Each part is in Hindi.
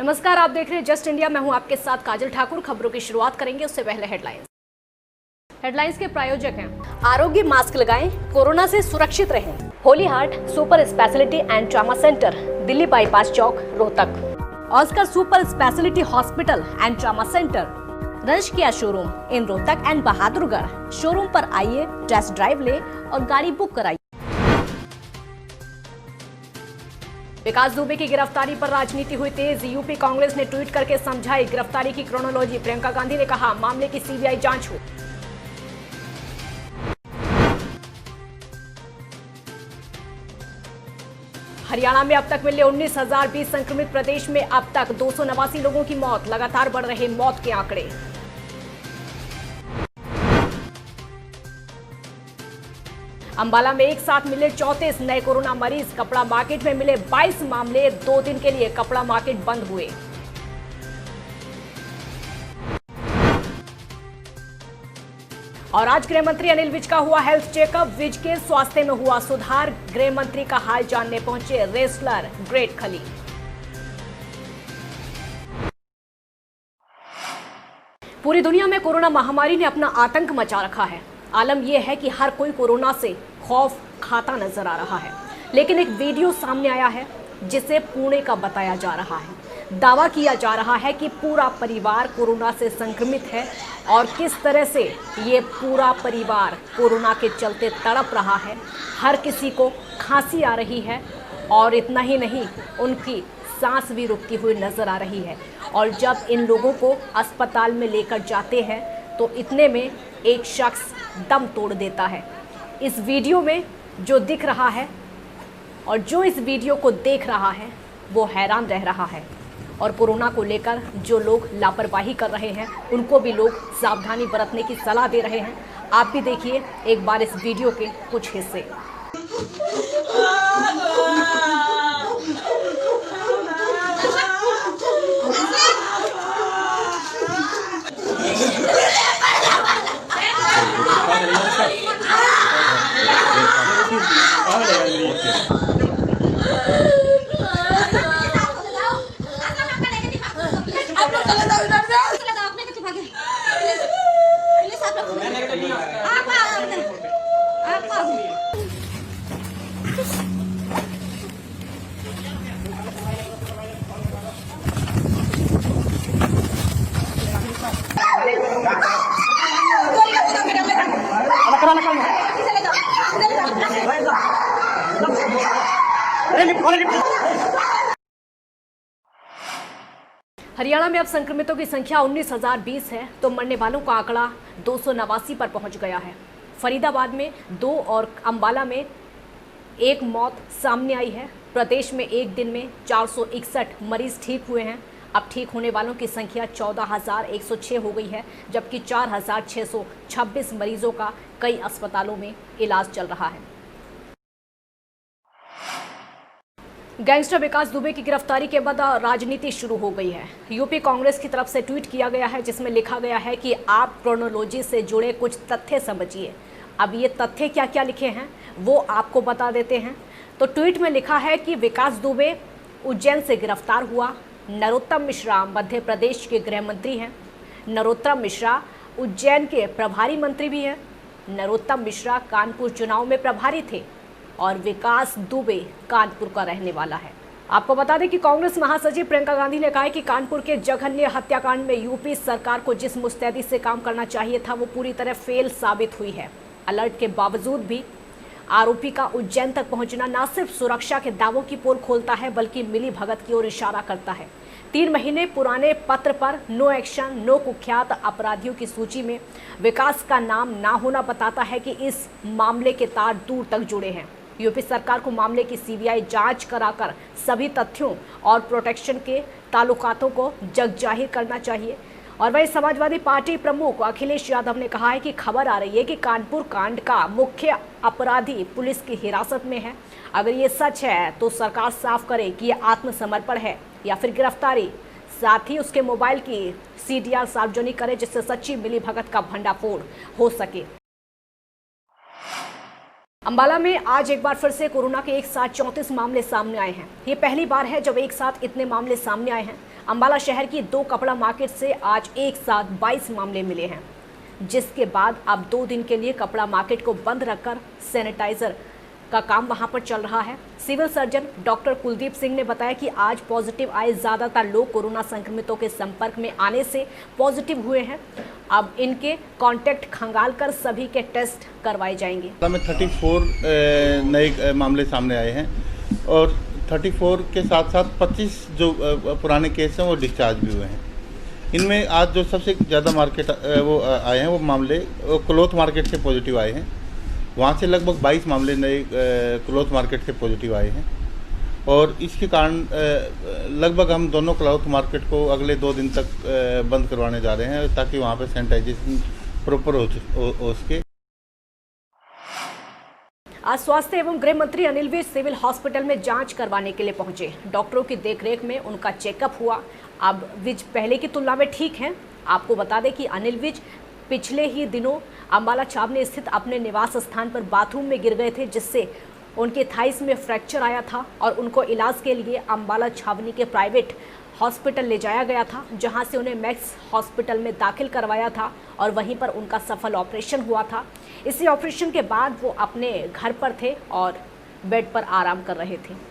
नमस्कार, आप देख रहे हैं जस्ट इंडिया। मैं हूं आपके साथ काजल ठाकुर। खबरों की शुरुआत करेंगे उससे पहले हेडलाइंस के प्रायोजक हैं आरोग्य मास्क लगाएं, कोरोना से सुरक्षित रहें। Holy Heart super speciality and trauma centre, Delhi bypass Chowk, Rohtak. Oscar super speciality hospital and trauma centre, रंश किया showroom in Rohtak and Bahadurgarh. Showroom पर आइए, टेस्ट ड्राइव ले और गाड़ी बुक कराइए। विकास दुबे की गिरफ्तारी पर राजनीति हुई तेज। यूपी कांग्रेस ने ट्वीट करके समझाई गिरफ्तारी की क्रोनोलॉजी। प्रियंका गांधी ने कहा मामले की सीबीआई जांच हो। हरियाणा में अब तक मिले 19,020 संक्रमित। प्रदेश में अब तक 289 लोगों की मौत। लगातार बढ़ रहे मौत के आंकड़े। अंबाला में एक साथ मिले 34 नए कोरोना मरीज। कपड़ा मार्केट में मिले 22 मामले। 2 दिन के लिए कपड़ा मार्केट बंद हुए। और आज गृह मंत्री अनिल विज का हुआ हेल्थ चेकअप। विज के स्वास्थ्य में हुआ सुधार। गृह मंत्री का हाल जानने पहुंचे रेसलर ग्रेट खली। पूरी दुनिया में कोरोना महामारी ने अपना आतंक मचा रखा है। आलम यह है कि हर कोई कोरोना से खौफ खाता नजर आ रहा है, लेकिन एक वीडियो सामने आया है जिसे पुणे का बताया जा रहा है। दावा किया जा रहा है कि पूरा परिवार कोरोना से संक्रमित है और किस तरह से ये पूरा परिवार कोरोना के चलते तड़प रहा है। हर किसी को खांसी आ रही है और इतना ही नहीं, उनकी सांस भी रुकती हुई नजर आ रही है। और जब इन लोगों को अस्पताल में लेकर जाते हैं तो इतने में एक शख्स दम तोड़ देता है। इस वीडियो में जो दिख रहा है और जो इस वीडियो को देख रहा है वो हैरान रह रहा है। और कोरोना को लेकर जो लोग लापरवाही कर रहे हैं उनको भी लोग सावधानी बरतने की सलाह दे रहे हैं। आप भी देखिए एक बार इस वीडियो के कुछ हिस्से। हरियाणा में अब संक्रमितों की संख्या 19,020 है तो मरने वालों का आंकड़ा 289 पर पहुंच गया है। फरीदाबाद में 2 और अंबाला में 1 मौत सामने आई है। प्रदेश में एक दिन में 461 मरीज ठीक हुए हैं। अब ठीक होने वालों की संख्या 14,106 हो गई है, जबकि 4,626 मरीजों का कई अस्पतालों में इलाज चल रहा है। गैंगस्टर विकास दुबे की गिरफ्तारी के बाद राजनीति शुरू हो गई है। यूपी कांग्रेस की तरफ से ट्वीट किया गया है जिसमें लिखा गया है कि आप क्रोनोलॉजी से जुड़े कुछ तथ्य समझिए। अब ये तथ्य क्या क्या लिखे हैं वो आपको बता देते हैं। तो ट्वीट में लिखा है कि विकास दुबे उज्जैन से गिरफ्तार हुआ। नरोत्तम मिश्रा मध्य प्रदेश के गृह मंत्री हैं। नरोत्तम मिश्रा उज्जैन के प्रभारी मंत्री भी हैं। नरोत्तम मिश्रा कानपुर चुनाव में प्रभारी थे और विकास दुबे कानपुर का रहने वाला है। आपको बता दें कि कांग्रेस महासचिव प्रियंका गांधी ने कहा है कि कानपुर के जघन्य हत्याकांड में यूपी सरकार को जिस मुस्तैदी से काम करना चाहिए था वो पूरी तरह फेल साबित हुई है। अलर्ट के बावजूद भी आरोपी का उज्जैन तक पहुंचना न सिर्फ सुरक्षा के दावों की पोल खोलता है बल्कि मिली भगत की ओर इशारा करता है। 3 महीने पुराने पत्र पर नो एक्शन, नो कुख्यात अपराधियों की सूची में विकास का नाम ना होना बताता है कि इस मामले के तार दूर तक जुड़े हैं। यूपी सरकार को मामले की सीबीआई जांच कराकर सभी तथ्यों और प्रोटेक्शन के ताल्लुकातों को जगजाहिर करना चाहिए। और वही समाजवादी पार्टी प्रमुख अखिलेश यादव ने कहा है कि खबर आ रही है कि कानपुर कांड का मुख्य अपराधी पुलिस की हिरासत में है। अगर ये सच है तो सरकार साफ करे कि यह आत्मसमर्पण है या फिर गिरफ्तारी। साथ ही उसके मोबाइल की सीडीआर सार्वजनिक करे जिससे सच्ची मिलीभगत का भंडाफोड़ हो सके। अंबाला में आज एक बार फिर से कोरोना के एक साथ 34 मामले सामने आए हैं। ये पहली बार है जब एक साथ इतने मामले सामने आए हैं। अंबाला शहर की 2 कपड़ा मार्केट से आज एक साथ 22 मामले मिले हैं, जिसके बाद अब 2 दिन के लिए कपड़ा मार्केट को बंद रखकर सैनिटाइजर का काम वहां पर चल रहा है। Civil surgeon doctor Kuldeep Singh ने बताया कि आज पॉजिटिव आए ज्यादातर लोग कोरोना संक्रमितों के संपर्क में आने से पॉजिटिव हुए हैं। अब इनके कांटेक्ट खंगाल कर सभी के टेस्ट करवाए जाएंगे। में 34 नए मामले सामने आए हैं और 34 के साथ साथ 25 जो पुराने केस हैं वो डिस्चार्ज भी हुए हैं। इनमें आज जो सबसे ज़्यादा मार्केट वो आए हैं वो मामले क्लॉथ मार्केट से पॉजिटिव आए हैं। वहाँ से लगभग 22 मामले नए क्लॉथ मार्केट से पॉजिटिव आए हैं और इसके कारण लगभग हम दोनों क्लॉथ मार्केट को अगले 2 दिन तक बंद करवाने जा रहे हैं ताकि वहाँ पे सैनिटाइजेशन प्रॉपर हो सके। आज स्वास्थ्य एवं गृह मंत्री अनिल विज सिविल हॉस्पिटल में जांच करवाने के लिए पहुंचे। डॉक्टरों की देखरेख में उनका चेकअप हुआ। अब विज पहले की तुलना में ठीक हैं। आपको बता दें कि अनिल विज पिछले ही दिनों अंबाला छावनी स्थित अपने निवास स्थान पर बाथरूम में गिर गए थे, जिससे उनके थाइस में फ्रैक्चर आया था और उनको इलाज के लिए अंबाला छावनी के प्राइवेट हॉस्पिटल ले जाया गया था, जहां से उन्हें मैक्स हॉस्पिटल में दाखिल करवाया था और वहीं पर उनका सफल ऑपरेशन हुआ था। इसी ऑपरेशन के बाद वो अपने घर पर थे और बेड पर आराम कर रहे थे।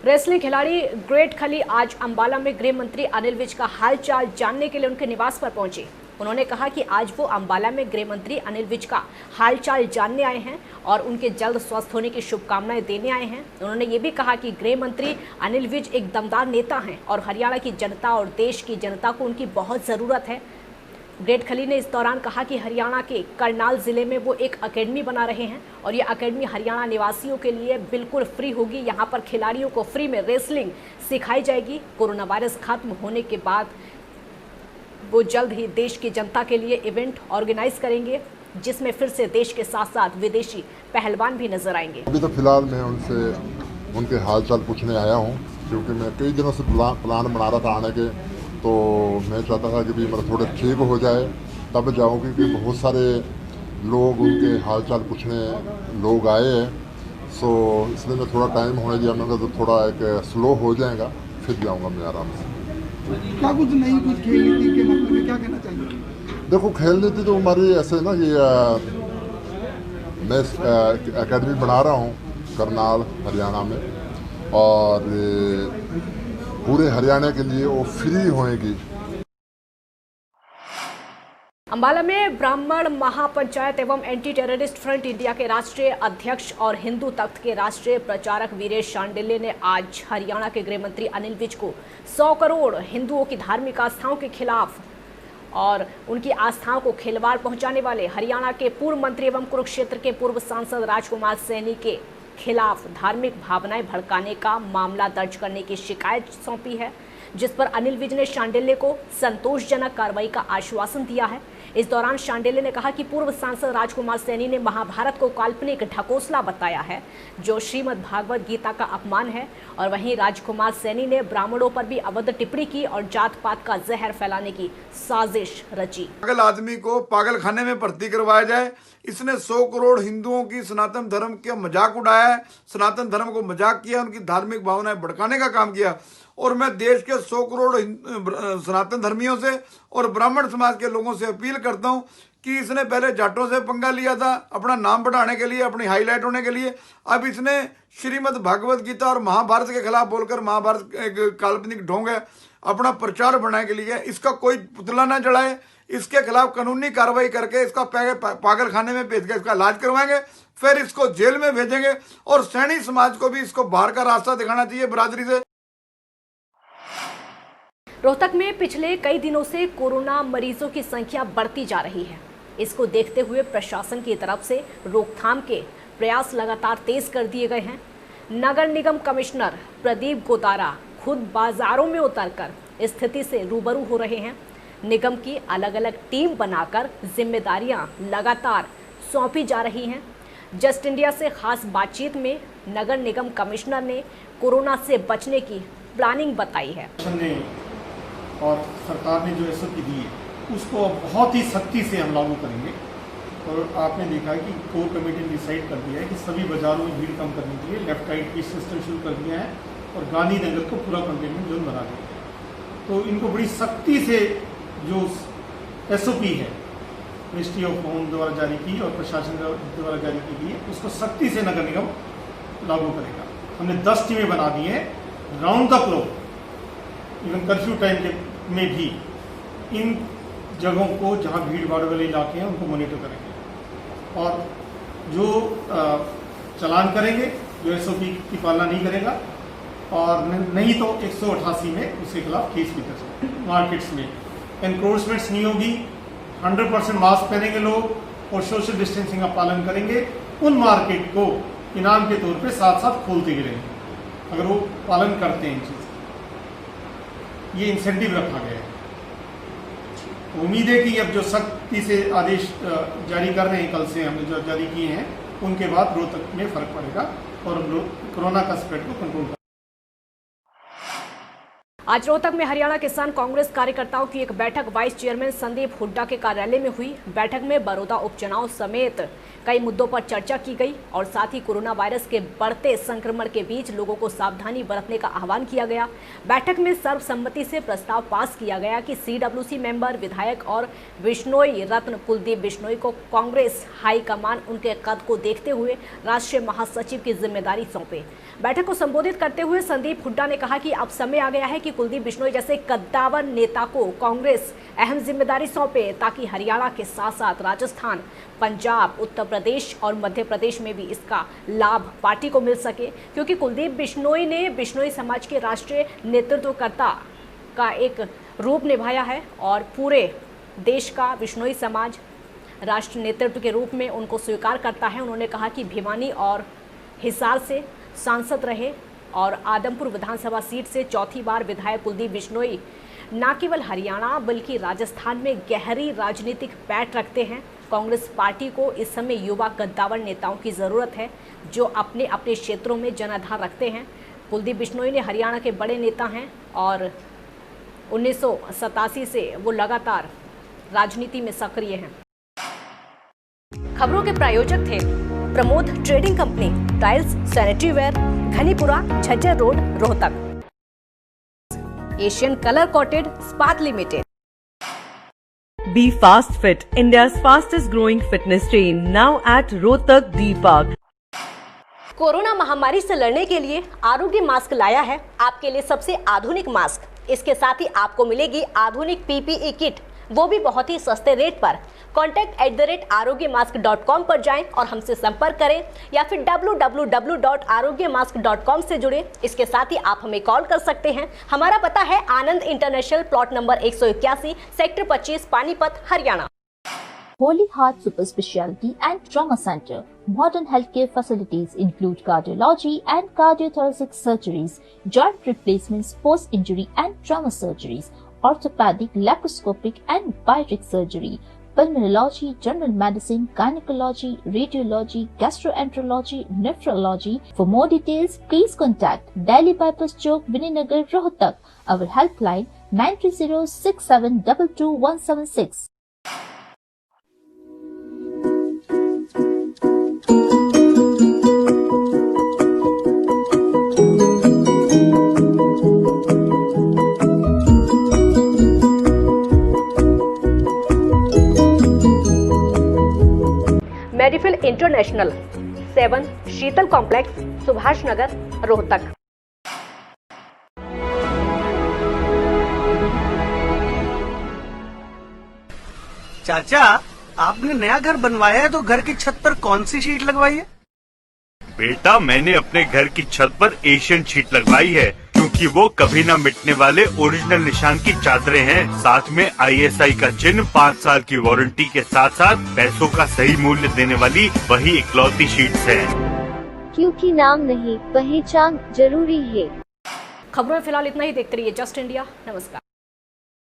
रेसलिंग खिलाड़ी ग्रेट खली आज अंबाला में गृह मंत्री अनिल विज का हालचाल जानने के लिए उनके निवास पर पहुंचे। उन्होंने कहा कि आज वो अंबाला में गृह मंत्री अनिल विज का हालचाल जानने आए हैं और उनके जल्द स्वस्थ होने की शुभकामनाएं देने आए हैं। उन्होंने ये भी कहा कि गृह मंत्री अनिल विज एक दमदार नेता हैं और हरियाणा की जनता और देश की जनता को उनकी बहुत ज़रूरत है। ग्रेट खली ने इस दौरान कहा कि हरियाणा के करनाल जिले में वो एक अकेडमी बना रहे हैं और ये अकेडमी हरियाणा निवासियों के लिए बिल्कुल फ्री होगी। यहाँ पर खिलाड़ियों को फ्री में रेसलिंग सिखाई जाएगी। कोरोना वायरस खत्म होने के बाद वो जल्द ही देश की जनता के लिए इवेंट ऑर्गेनाइज करेंगे, जिसमें फिर से देश के साथ साथ विदेशी पहलवान भी नजर आएंगे। अभी तो फिलहाल मैं उनके हालचाल पूछने आया हूँ, क्योंकि मैं कई दिनों से प्लान बना रहा था आने के। तो मैं चाहता था कि भी मतलब थोड़े ठीक हो जाए तब जाऊँ, क्योंकि बहुत सारे लोग उनके हालचाल पूछने लोग आए हैं। सो इसलिए मैं थोड़ा टाइम होने दिया। मैं तो थोड़ा एक स्लो हो जाएगा फिर जाऊँगा मैं आराम से। क्या कुछ नहीं कुछ खेल नीति के मतलब में क्या कहना चाहिए? देखो, खेल नीति तो हमारी ऐसे ना कि मैं एकेडमी बना रहा हूँ करनाल हरियाणा में और पूरे हरियाणा के लिए वो फ्री होएगी। अंबाला में ब्राह्मण महापंचायत एवं एंटी टेररिस्ट फ्रंट इंडिया के राष्ट्रीय अध्यक्ष और हिंदू तख्त के राष्ट्रीय प्रचारक वीरेश शांडिल्य ने आज हरियाणा के गृह मंत्री अनिल विज को 100 करोड़ हिंदुओं की धार्मिक आस्थाओं के खिलाफ और उनकी आस्थाओं को खिलवाड़ पहुंचाने वाले हरियाणा के पूर्व मंत्री एवं कुरुक्षेत्र के पूर्व सांसद राजकुमार सैनी के खिलाफ धार्मिक भावनाएं भड़काने का मामला दर्ज करने की शिकायत सौंपी है, जिस पर अनिल विज ने शांडिल्य को संतोषजनक कार्रवाई का आश्वासन दिया है। इस दौरान शांडिल्य ने कहा कि पूर्व सांसद राजकुमार सैनी ने महाभारत को काल्पनिक ढकोसला बताया है, जो श्रीमद् भागवत गीता का अपमान है, और वहीं राजकुमार सैनी ने ब्राह्मणों पर भी अभद्र टिप्पणी की और जात पात का जहर फैलाने की साजिश रची। पागल आदमी को पागल खाने में भर्ती करवाया जाए। इसने 100 करोड़ हिंदुओं की सनातन धर्म का मजाक उड़ाया है, सनातन धर्म को मजाक किया, उनकी धार्मिक भावनाएं भड़काने का काम किया। और मैं देश के 100 करोड़ सनातन धर्मियों से और ब्राह्मण समाज के लोगों से अपील करता हूं कि इसने पहले जाटों से पंगा लिया था अपना नाम बढ़ाने के लिए, अपनी हाईलाइट होने के लिए। अब इसने श्रीमद् भागवत गीता और महाभारत के खिलाफ बोलकर, महाभारत एक काल्पनिक ढोंग है, अपना प्रचार बढ़ाने के लिए। इसका कोई पुतला ना जलाए। इसके खिलाफ कानूनी कार्रवाई करके इसका पागल खाने में भेज के इसका इलाज करवाएंगे, फिर इसको जेल में भेजेंगे। और सैनी समाज को भी इसको बाहर का रास्ता दिखाना चाहिए बरादरी से। रोहतक में पिछले कई दिनों से कोरोना मरीजों की संख्या बढ़ती जा रही है। इसको देखते हुए प्रशासन की तरफ से रोकथाम के प्रयास लगातार तेज कर दिए गए हैं। नगर निगम कमिश्नर प्रदीप गोतारा खुद बाजारों में उतरकर स्थिति से रूबरू हो रहे हैं। निगम की अलग अलग टीम बनाकर जिम्मेदारियां लगातार सौंपी जा रही हैं। जस्ट इंडिया से खास बातचीत में नगर निगम कमिश्नर ने कोरोना से बचने की प्लानिंग बताई है। और सरकार ने जो एसओपी दी है उसको बहुत ही सख्ती से हम लागू करेंगे और आपने देखा है कि कोर कमेटी ने डिसाइड कर दिया है कि सभी बाज़ारों में भीड़ कम करने के लिए लेफ्ट राइट की सिस्टम शुरू कर दिया है और गांधीनगर को पूरा कंटेनमेंट जोन बना दिया है। तो इनको बड़ी सख्ती से जो SOP है मिनिस्ट्री ऑफ होम द्वारा जारी की और प्रशासन द्वारा जारी की गई है, उसको सख्ती से नगर निगम लागू करेगा। हमने 10 टीमें बना दी हैं round the clock, even curfew time में भी इन जगहों को जहां भीड़ भाड़ वाले इलाके हैं उनको मॉनिटर करेंगे और जो चालान करेंगे, जो SOP की पालना नहीं करेगा और नहीं तो 188 में उसके खिलाफ केस भी कर सकते हैं। मार्केट्स में एनक्रोचमेंट्स नहीं होगी, 100% मास्क पहनेंगे लोग और सोशल डिस्टेंसिंग का पालन करेंगे। उन मार्केट को इनाम के तौर पे साथ साथ खोलते भी रहेंगे अगर वो पालन करते हैं इन चीज़ का। ये इंसेंटिव रखा गया है। उम्मीद है कि अब जो सख्ती से आदेश जारी कर रहे हैं, कल से हमने जो जारी किए हैं, उनके बाद रोहतक में फर्क पड़ेगा और हम लोग कोरोना का स्प्रेड को कंट्रोल कर। आज रोहतक में हरियाणा किसान कांग्रेस कार्यकर्ताओं की एक बैठक वाइस चेयरमैन संदीप हुड्डा के कार्यालय में हुई। बैठक में बड़ौदा उपचुनाव समेत कई मुद्दों पर चर्चा की गई और साथ ही कोरोना वायरस के बढ़ते संक्रमण के बीच लोगों को सावधानी बरतने का आह्वान किया गया। बैठक में सर्वसम्मति से प्रस्ताव पास किया गया कि CWC मेंबर, विधायक और बिश्नोई रत्न कुलदीप बिश्नोई को कांग्रेस हाईकमान उनके कद को देखते हुए राष्ट्रीय महासचिव की जिम्मेदारी सौंपे। बैठक को संबोधित करते हुए संदीप हुड्डा ने कहा कि अब समय आ गया है कि कुलदीप बिश्नोई जैसे कद्दावर नेता को कांग्रेस अहम जिम्मेदारी सौंपे ताकि हरियाणा के साथ साथ राजस्थान, पंजाब, उत्तर प्रदेश और मध्य प्रदेश में भी इसका लाभ पार्टी को मिल सके, क्योंकि कुलदीप बिश्नोई ने बिश्नोई समाज के राष्ट्रीय नेतृत्वकर्ता का एक रूप निभाया है और पूरे देश का बिश्नोई समाज राष्ट्रीय नेतृत्व के रूप में उनको स्वीकार करता है। उन्होंने कहा कि भिवानी और हिसार से सांसद रहे और आदमपुर विधानसभा सीट से चौथी बार विधायक कुलदीप बिश्नोई न केवल हरियाणा बल्कि राजस्थान में गहरी राजनीतिक पैठ रखते हैं। कांग्रेस पार्टी को इस समय युवा कद्दावर नेताओं की जरूरत है जो अपने अपने क्षेत्रों में जनाधार रखते हैं। कुलदीप बिश्नोई ने हरियाणा के बड़े नेता हैं और 1987 से वो लगातार राजनीति में सक्रिय हैं। खबरों के प्रायोजक थे Pramod trading company, tiles, sanitary ware, Ghanipura, Jhajjar road, Rohtak. Asian colour coated Ispat limited. Be Fast Fit, India's fastest growing fitness chain, now at Rohtak D Park. Corona महामारी से लड़ने के लिए आरोग्य मास्क लाया है आपके लिए सबसे आधुनिक मास्क। इसके साथ ही आपको मिलेगी आधुनिक PPE किट, वो भी बहुत ही सस्ते रेट पर। contact@arogyamask.com पर जाएं और हमसे संपर्क करें या फिर www.arogyamask.com से जुड़े। इसके साथ ही आप हमें कॉल कर सकते हैं। हमारा पता है Anand international, plot number 181, sector 25, Panipat, Haryana. Holy Heart Super Speciality and Trauma Center. Modern healthcare facilities include cardiology and cardiothoracic surgeries, joint replacements, post-injury and trauma surgeries, orthopedic, laparoscopic and bariatric surgery, pulmonology, general medicine, gynecology, radiology, gastroenterology, nephrology. For more details, please contact Delhi Bypass Chowk, Vininagar, Rohtak. Our helpline 93067222176. Medifil international 7 Sheetal complex, Subhash Nagar, Rohtak. चाचा, आपने नया घर बनवाया है तो घर की छत पर कौन सी शीट लगवाई है? बेटा, मैंने अपने घर की छत पर एशियन शीट लगवाई है क्योंकि वो कभी न मिटने वाले ओरिजिनल निशान की चादरें हैं। साथ में ISI का चिन्ह, 5 साल की वारंटी के साथ साथ पैसों का सही मूल्य देने वाली वही इकलौती शीट्स हैं। क्योंकि नाम नहीं, पहचान जरूरी है। खबरों में फिलहाल इतना ही। देखते रहिए जस्ट इंडिया। नमस्कार।